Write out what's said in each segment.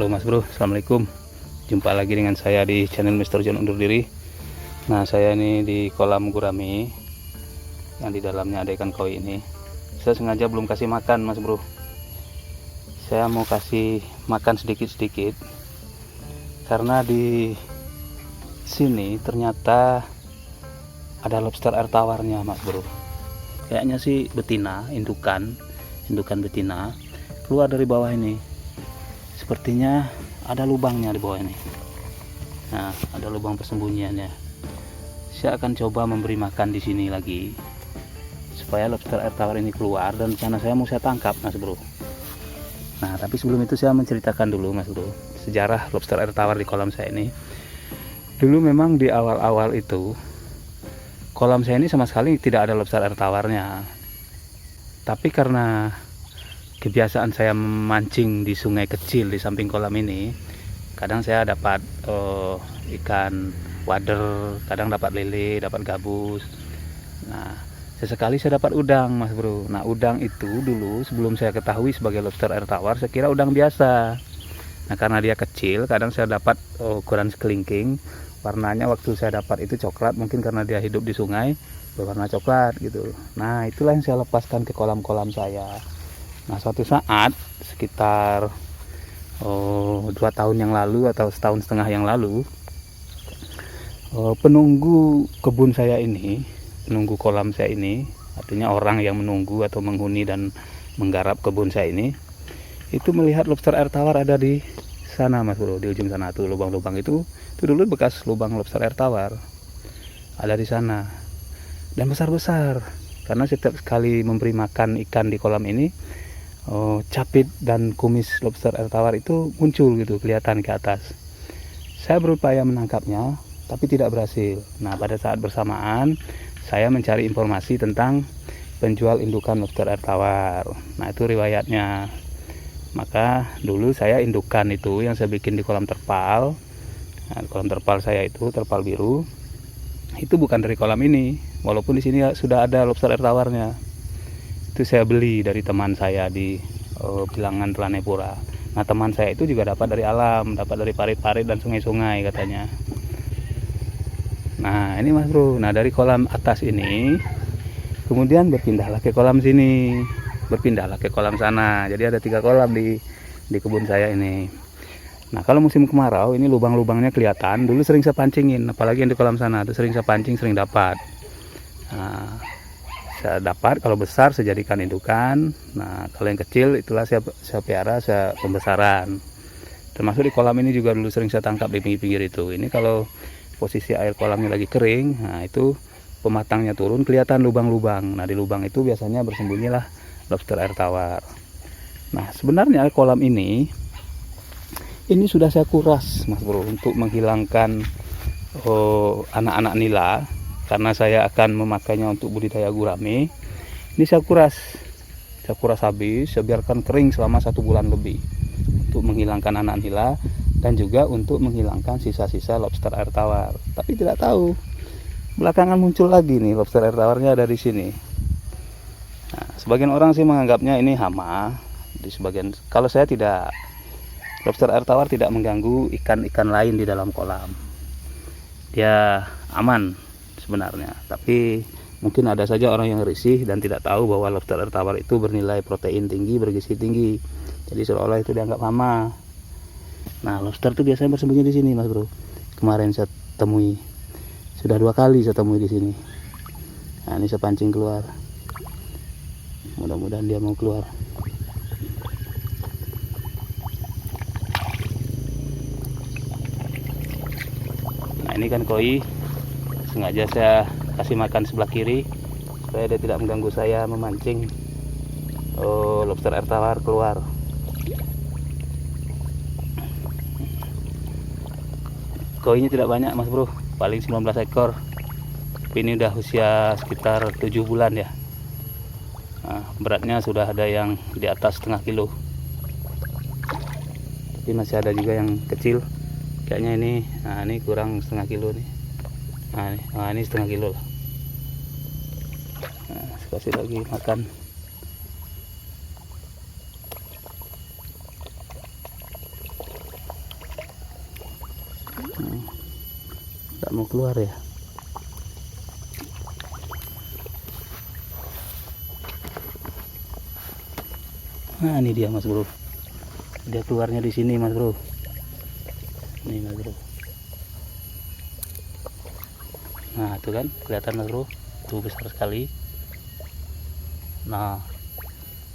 Halo Mas Bro, Assalamualaikum. Jumpa lagi dengan saya di channel Mr. John undur diri. Nah, saya ini di kolam gurame yang di dalamnya ada ikan koi ini. Saya sengaja belum kasih makan Mas Bro. Saya mau kasih makan sedikit-sedikit karena di sini ternyata ada lobster air tawarnya Mas Bro. Kayaknya sih betina, indukan betina keluar dari bawah ini. Sepertinya ada lubangnya di bawah ini. Nah, ada lubang persembunyiannya. Saya akan coba memberi makan di sini lagi supaya lobster air tawar ini keluar, dan rencana saya mau saya tangkap Mas Bro. Nah, tapi sebelum itu saya menceritakan dulu Mas Bro sejarah lobster air tawar di kolam saya ini. Dulu memang di awal-awal itu kolam saya ini sama sekali tidak ada lobster air tawarnya. Tapi karena kebiasaan saya memancing di sungai kecil di samping kolam ini, kadang saya dapat ikan wader, kadang dapat lele, dapat gabus. Nah, sesekali saya dapat udang Mas Bro. Nah, udang itu dulu sebelum saya ketahui sebagai lobster air tawar, saya kira udang biasa. Nah, karena dia kecil, kadang saya dapat ukuran sekelingking. Warnanya waktu saya dapat itu coklat, mungkin karena dia hidup di sungai berwarna coklat gitu. Nah, itulah yang saya lepaskan ke kolam-kolam saya. Nah, suatu saat sekitar 2 tahun yang lalu atau setahun setengah yang lalu, penunggu kebun saya ini, penunggu kolam saya ini, artinya orang yang menunggu atau menghuni dan menggarap kebun saya ini, itu melihat lobster air tawar ada di sana Mas Bro, di ujung sana tuh lubang-lubang itu dulu bekas lubang lobster air tawar ada di sana, dan besar-besar. Karena setiap kali memberi makan ikan di kolam ini, capit dan kumis lobster air tawar itu muncul gitu, kelihatan ke atas. Saya berupaya menangkapnya tapi tidak berhasil. Nah, pada saat bersamaan saya mencari informasi tentang penjual indukan lobster air tawar. Nah, itu riwayatnya. Maka dulu saya indukan itu yang saya bikin di kolam terpal. Nah, di kolam terpal saya itu terpal biru itu bukan dari kolam ini, walaupun di sini sudah ada lobster air tawarnya. Itu saya beli dari teman saya di Bilangan Telanepura. Nah, teman saya itu juga dapat dari alam, dapat dari parit-parit dan sungai-sungai katanya. Nah, ini Mas Bro. Nah, dari kolam atas ini kemudian berpindahlah ke kolam sini, berpindahlah ke kolam sana. Jadi ada 3 kolam di kebun saya ini. Nah, kalau musim kemarau ini lubang-lubangnya kelihatan. Dulu sering saya pancingin, apalagi yang di kolam sana itu sering saya pancing, sering dapat. Nah, saya dapat, kalau besar saya jadikan indukan. Nah, kalau yang kecil itulah saya pelihara, saya pembesaran. Termasuk di kolam ini juga dulu sering saya tangkap di pinggir-pinggir itu. Ini kalau posisi air kolamnya lagi kering, nah itu pematangnya turun, kelihatan lubang-lubang. Nah, di lubang itu biasanya bersembunyilah lobster air tawar. Nah, sebenarnya kolam ini sudah saya kuras Mas Bro untuk menghilangkan anak-anak nila. Karena saya akan memakainya untuk budidaya gurame. Ini saya kuras habis, saya biarkan kering selama 1 bulan lebih untuk menghilangkan anak nila dan juga untuk menghilangkan sisa-sisa lobster air tawar. Tapi tidak tahu, belakangan muncul lagi nih lobster air tawarnya ada di sini. Nah, sebagian orang sih menganggapnya ini hama. Kalau saya tidak, lobster air tawar tidak mengganggu ikan-ikan lain di dalam kolam. Dia aman sebenarnya, tapi mungkin ada saja orang yang risih dan tidak tahu bahwa lobster air tawar itu bernilai protein tinggi, bergizi tinggi. Jadi seolah-olah itu dianggap hama. Nah, lobster itu biasanya bersembunyi di sini Mas Bro. Kemarin saya temui, sudah 2 kali saya temui di sini. Nah, ini saya pancing keluar. Mudah-mudahan dia mau keluar. Nah, ini kan koi. Sengaja saya kasih makan sebelah kiri supaya dia tidak mengganggu saya memancing lobster air tawar keluar. Koinya tidak banyak Mas Bro, paling 19 ekor. Tapi ini udah usia sekitar 7 bulan ya. Nah, beratnya sudah ada yang di atas setengah kilo. Tapi masih ada juga yang kecil. Kayaknya ini, nah ini kurang setengah kilo nih. Nah, ini setengah kilo lah. Nah, kasih lagi makan. Nggak mau keluar ya. Nah ini dia Mas Bro, dia keluarnya di sini Mas Bro. Nih Mas Bro. Nah itu kan kelihatan Mas Bro, tuh besar sekali. Nah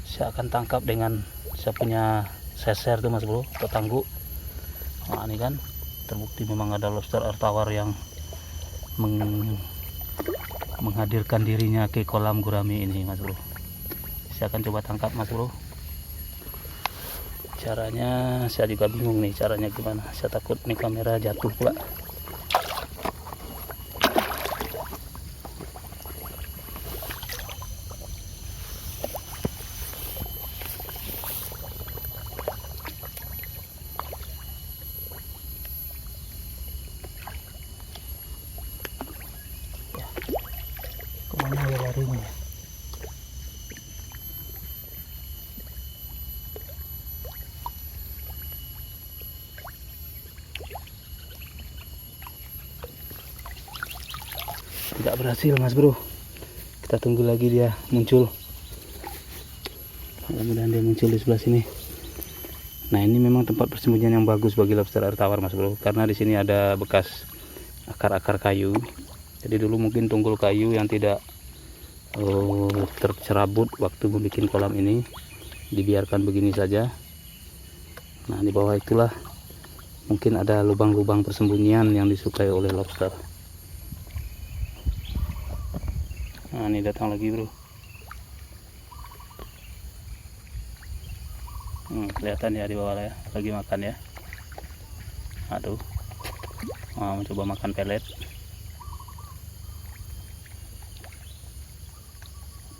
saya akan tangkap dengan saya punya seser tuh Mas Bro, atau tangguh. Nah ini kan terbukti memang ada lobster air tawar yang menghadirkan dirinya ke kolam gurami ini Mas Bro. Saya akan coba tangkap Mas Bro. Caranya saya juga bingung nih, caranya gimana. Saya takut nih kamera jatuh pula. Kemana ya larinya ya? Tidak berhasil Mas Bro. Kita tunggu lagi dia muncul. Mudah-mudahan dia muncul di sebelah sini. Nah ini memang tempat persembunyian yang bagus bagi lobster air tawar Mas Bro, karena di sini ada bekas akar-akar kayu. Jadi dulu mungkin tunggul kayu yang tidak tercerabut waktu membuat kolam ini dibiarkan begini saja. Nah di bawah itulah mungkin ada lubang-lubang persembunyian yang disukai oleh lobster. Nah ini datang lagi Bro. Kelihatan ya di bawah ya, lagi makan ya. Aduh, mencoba makan pelet.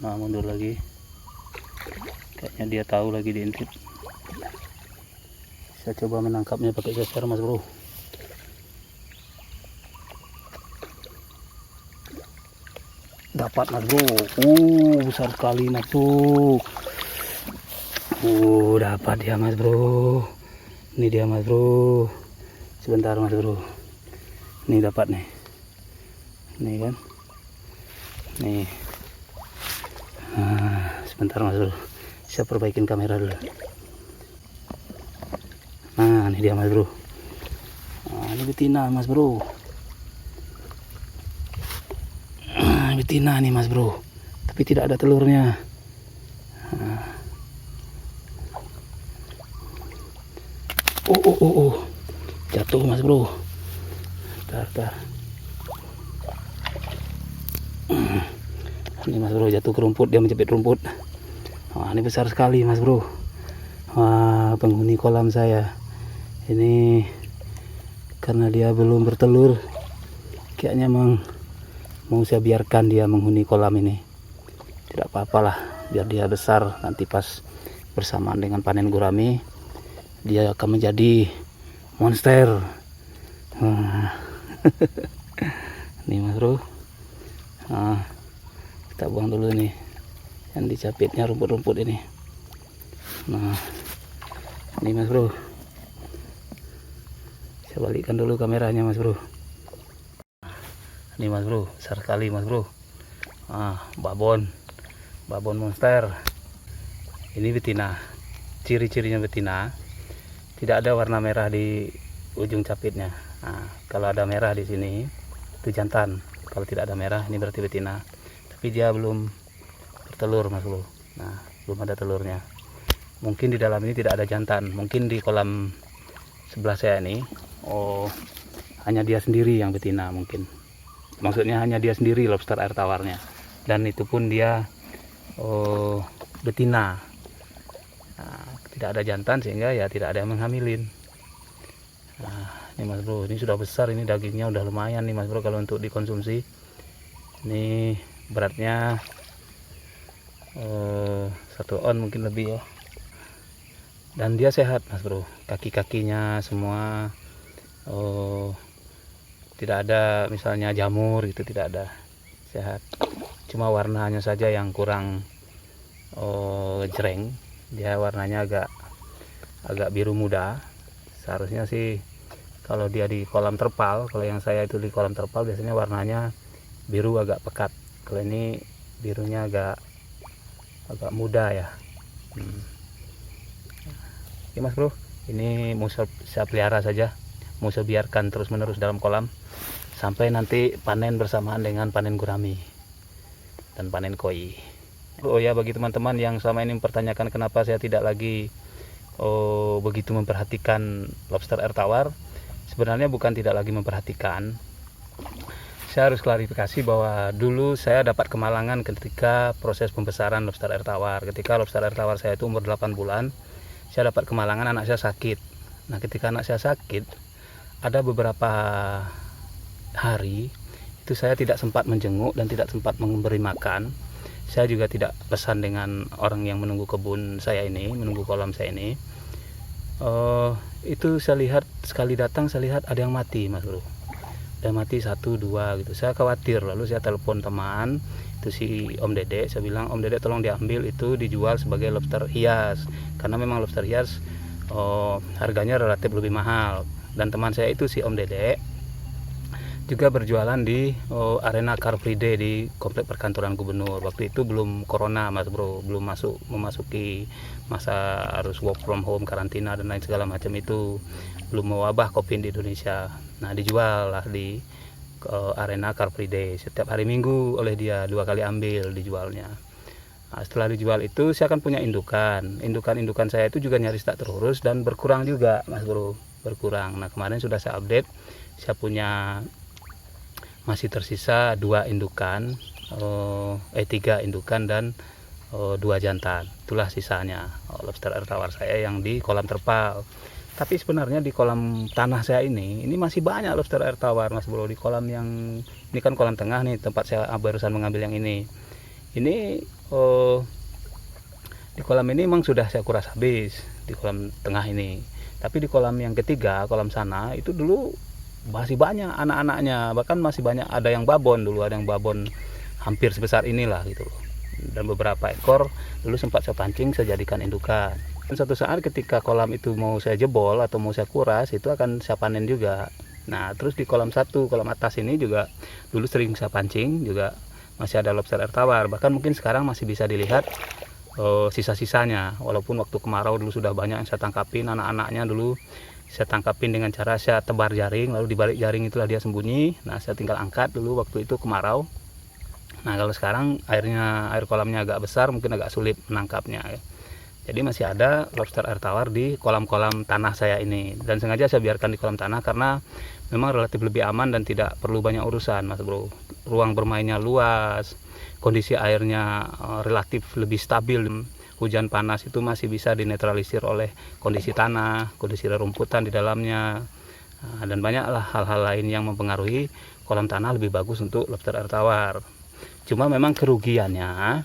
Nah mundur lagi, kayaknya dia tahu lagi diintip. Saya coba menangkapnya pakai seser Mas Bro. Dapat Mas Bro. Besar sekali Mas Bro. Dapat dia Mas Bro. Ini dia Mas Bro. Sebentar Mas Bro. Ini dapat nih. Nih kan. Nih. Sebentar Mas Bro. Saya perbaikin kamera dulu. Nah, ini dia Mas Bro. Ini betina Mas Bro. Betina nih Mas Bro, tapi tidak ada telurnya. Jatuh Mas Bro. Bentar. Ini Mas Bro jatuh ke rumput, dia menjepit rumput. Ini besar sekali Mas Bro. Penghuni kolam saya ini karena dia belum bertelur, kayaknya mau saya biarkan dia menghuni kolam ini. Tidak apa-apalah, biar dia besar, nanti pas bersamaan dengan panen gurami dia akan menjadi monster. Nih Mas Bro. Kita buang dulu nih yang dicapitnya rumput-rumput ini. Nah ini Mas Bro, saya balikkan dulu kameranya Mas Bro. Ini Mas Bro, besar sekali Mas Bro. Babon monster. Ini betina. Ciri-cirinya betina, tidak ada warna merah di ujung capitnya. Kalau ada merah di sini itu jantan. Kalau tidak ada merah ini berarti betina. Tapi dia belum bertelur Mas Bro. Nah belum ada telurnya. Mungkin di dalam ini tidak ada jantan. Mungkin di kolam sebelah saya ini hanya dia sendiri yang betina mungkin. Maksudnya hanya dia sendiri lobster air tawarnya, dan itu pun dia betina. Tidak ada jantan sehingga ya tidak ada yang menghamilin. Ini Mas Bro, ini sudah besar, ini dagingnya udah lumayan nih Mas Bro kalau untuk dikonsumsi. Ini beratnya 1 on mungkin lebih ya. Dan dia sehat Mas Bro, kaki-kakinya semua tidak ada misalnya jamur gitu, tidak ada, sehat. Cuma warnanya saja yang kurang jreng. Dia warnanya agak biru muda. Seharusnya sih Kalau dia di kolam terpal, kalau yang saya itu di kolam terpal biasanya warnanya biru agak pekat. Kalau ini birunya agak muda ya. Oke Mas Bro, ini mau saya pelihara saja, mau saya biarkan terus menerus dalam kolam sampai nanti panen bersamaan dengan panen gurami dan panen koi. Oh ya, bagi teman-teman yang selama ini mempertanyakan kenapa saya tidak lagi begitu memperhatikan lobster air tawar, sebenarnya bukan tidak lagi memperhatikan. Saya harus klarifikasi bahwa dulu saya dapat kemalangan ketika proses pembesaran lobster air tawar. Ketika lobster air tawar saya itu umur 8 bulan, saya dapat kemalangan, anak saya sakit. Nah, ketika anak saya sakit, ada beberapa hari itu saya tidak sempat menjenguk dan tidak sempat memberi makan. Saya juga tidak pesan dengan orang yang menunggu kebun saya ini, menunggu kolam saya ini. Itu saya lihat sekali datang, saya lihat ada yang mati, Mas Bro. Ada mati 1, 2 gitu. Saya khawatir, lalu saya telepon teman itu si Om Dede. Saya bilang, Om Dede tolong diambil, itu dijual sebagai lobster hias, karena memang lobster hias harganya relatif lebih mahal. Dan teman saya itu si Om Dede juga berjualan di arena Car Free Day di komplek perkantoran gubernur. Waktu itu belum corona, Mas Bro, belum memasuki masa harus work from home, karantina dan lain segala macam, itu belum mewabah COVID di Indonesia. Nah, dijual lah di arena Car Free Day setiap hari Minggu oleh dia, 2 kali ambil dijualnya. Nah, setelah dijual itu saya akan punya indukan saya itu juga nyaris tak terurus dan berkurang juga, Mas Bro, berkurang. Nah, kemarin sudah saya update, saya punya masih tersisa 2 indukan, 3 indukan dan 2 jantan. Itulah sisanya lobster air tawar saya yang di kolam terpal. Tapi sebenarnya di kolam tanah saya ini masih banyak lobster air tawar, Mas Bro. Di kolam yang ini kan kolam tengah nih, tempat saya barusan mengambil yang ini. Ini di kolam ini memang sudah saya kuras habis di kolam tengah ini. Tapi di kolam yang ketiga, kolam sana itu dulu masih banyak anak-anaknya, bahkan masih banyak, ada yang babon dulu, ada yang babon hampir sebesar inilah gitu loh. Dan beberapa ekor dulu sempat saya pancing, saya jadikan indukan. Dan suatu saat ketika kolam itu mau saya jebol atau mau saya kuras, itu akan saya panen juga. Nah, terus di kolam kolam atas ini juga dulu sering saya pancing, juga masih ada lobster air tawar. Bahkan mungkin sekarang masih bisa dilihat sisa-sisanya, walaupun waktu kemarau dulu sudah banyak yang saya tangkapin. Anak-anaknya dulu saya tangkapin dengan cara saya tebar jaring, lalu di balik jaring itulah dia sembunyi. Nah, saya tinggal angkat dulu waktu itu kemarau. Nah, kalau sekarang air kolamnya agak besar, mungkin agak sulit menangkapnya ya. Jadi masih ada lobster air tawar di kolam-kolam tanah saya ini, dan sengaja saya biarkan di kolam tanah karena memang relatif lebih aman dan tidak perlu banyak urusan, Mas Bro. Ruang bermainnya luas, kondisi airnya relatif lebih stabil. Hujan panas itu masih bisa dinetralisir oleh kondisi tanah, kondisi rerumputan di dalamnya, dan banyaklah hal-hal lain yang mempengaruhi kolam tanah lebih bagus untuk lobster air tawar. Cuma memang kerugiannya,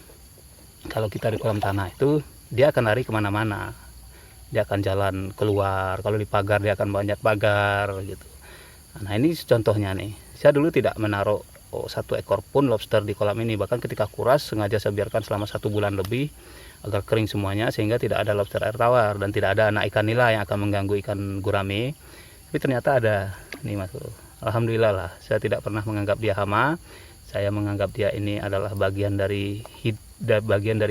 kalau kita di kolam tanah itu dia akan lari kemana-mana, dia akan jalan keluar. Kalau di pagar dia akan banyak pagar gitu. Nah, ini contohnya nih, saya dulu tidak menaruh 1 ekor pun lobster di kolam ini. Bahkan ketika kuras sengaja saya biarkan selama 1 bulan lebih agar kering semuanya, sehingga tidak ada lobster air tawar dan tidak ada anak ikan nila yang akan mengganggu ikan gurame. Tapi ternyata ada nih, Mas Bro. Alhamdulillah lah, saya tidak pernah menganggap dia hama. Saya menganggap dia ini adalah bagian dari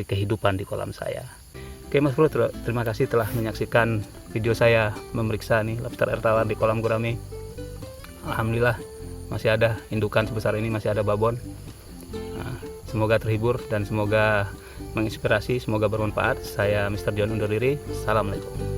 kehidupan di kolam saya. Oke Mas Bro, terima kasih telah menyaksikan video saya memeriksa nih lobster air tawar di kolam gurame. Alhamdulillah masih ada indukan sebesar ini, masih ada babon. Nah, semoga terhibur dan semoga menginspirasi, semoga bermanfaat. Saya Mr. John undur diri. Assalamualaikum.